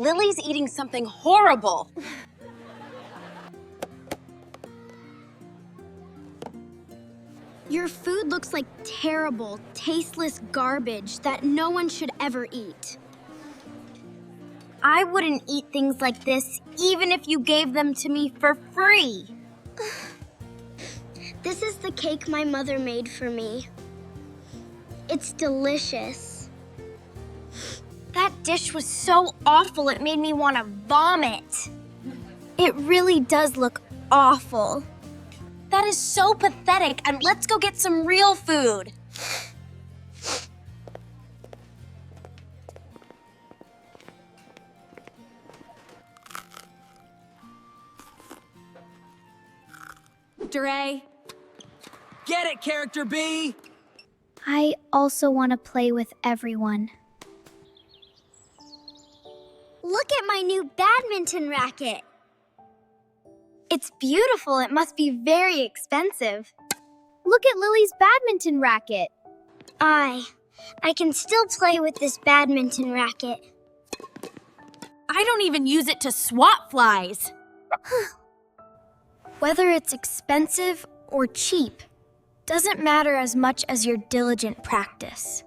Lily's eating something horrible. Your food looks like terrible, tasteless garbage that no one should ever eat. I wouldn't eat things like this even if you gave them to me for free. This is the cake my mother made for me. It's delicious. That dish was so awful it made me want to vomit. It really does look awful. That is so pathetic, and let's go get some real food. Dre. Get it, Character B! I also want to play with everyone. Look at my new badminton racket. It's beautiful. It must be very expensive. Look at Lily's badminton racket. I can still play with this badminton racket. I don't even use it to swat flies. Whether it's expensive or cheap doesn't matter as much as your diligent practice.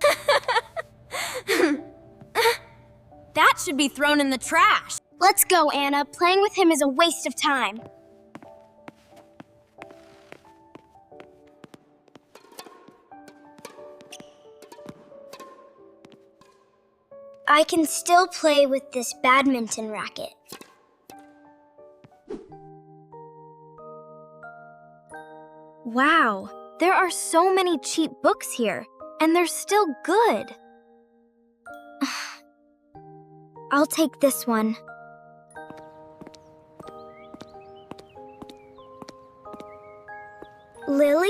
That should be thrown in the trash. Let's go, Anna. Playing with him is a waste of time. I can still play with this badminton racket. Wow, there are so many cheap books here, and they're still good. I'll take this one. Lily?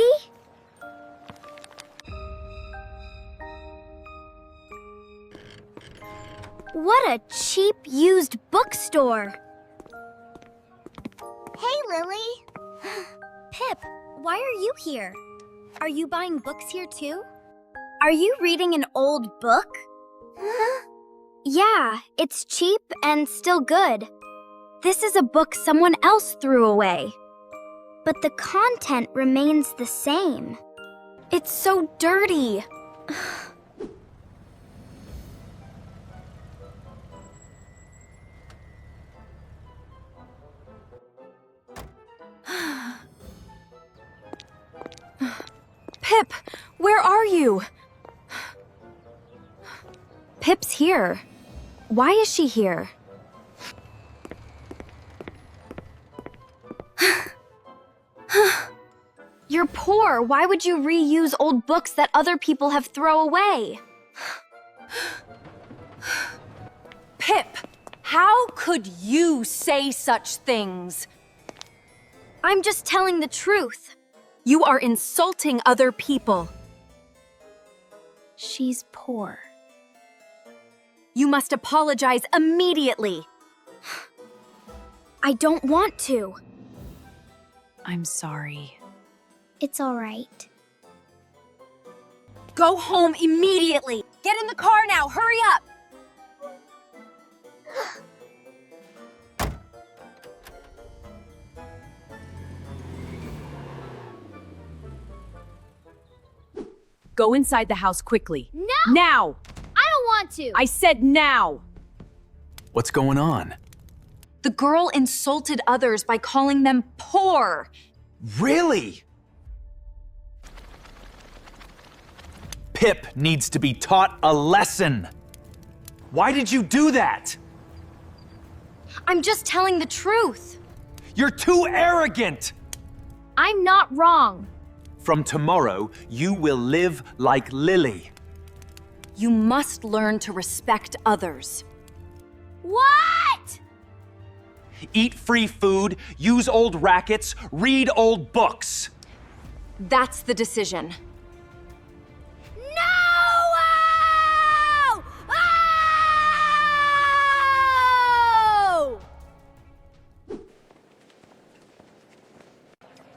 What a cheap used bookstore. Hey, Lily. Pip, why are you here? Are you buying books here too? Are you reading an old book? Yeah, it's cheap and still good. This is a book someone else threw away. But the content remains the same. It's so dirty. Pip, where are you? Pip's here. Why is she here? You're poor. Why would you reuse old books that other people have thrown away? Pip, how could you say such things? I'm just telling the truth. You are insulting other people. She's poor. You must apologize immediately. I don't want to. I'm sorry. It's all right. Go home immediately. Get in the car now. Hurry up. Go inside the house quickly. No! Now! I don't want to. I said now! What's going on? The girl insulted others by calling them poor. Really? Pip needs to be taught a lesson. Why did you do that? I'm just telling the truth. You're too arrogant. I'm not wrong. From tomorrow, you will live like Lily. You must learn to respect others. What? Eat free food, use old rackets, read old books. That's the decision. No! Oh!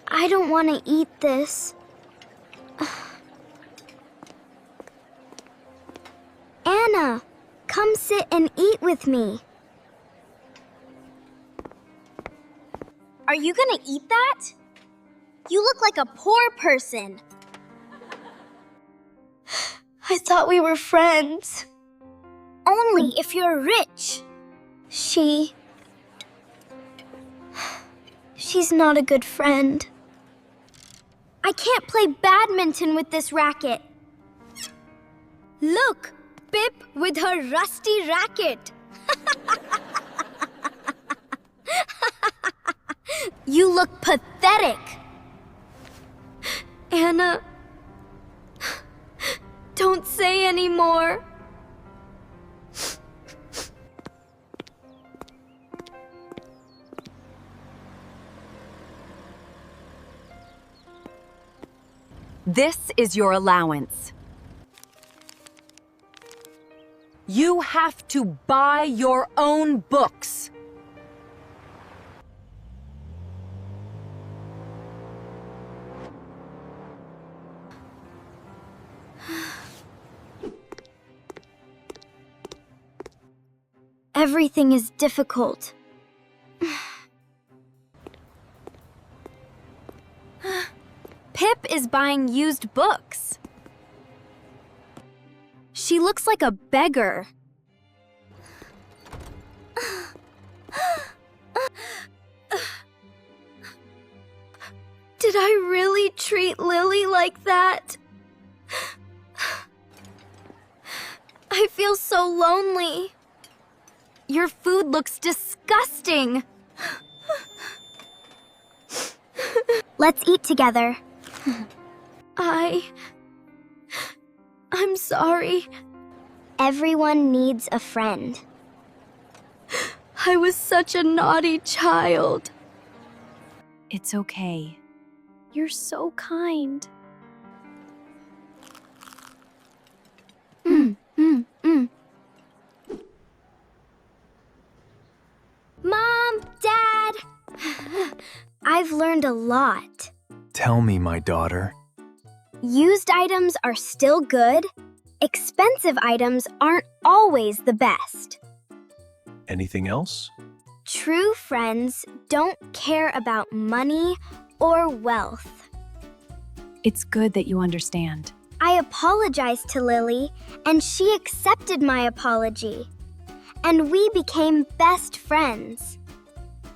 I don't want to eat this. Anna, come sit and eat with me. Are you gonna eat that? You look like a poor person. I thought we were friends. Only if you're rich. She's not a good friend. I can't play badminton with this racket. Look, Pip with her rusty racket. You look pathetic. Anna, don't say any more. This is your allowance. You have to buy your own books. Everything is difficult. Pip is buying used books. She looks like a beggar. Did I really treat Lily like that? I feel so lonely. Your food looks disgusting. Let's eat together. I'm sorry. Everyone needs a friend. I was such a naughty child. It's okay. You're so kind. Mom, Dad! I've learned a lot. Tell me, my daughter. Used items are still good. Expensive items aren't always the best. Anything else? True friends don't care about money or wealth. It's good that you understand. I apologized to Lily, and she accepted my apology. And we became best friends.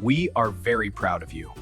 We are very proud of you.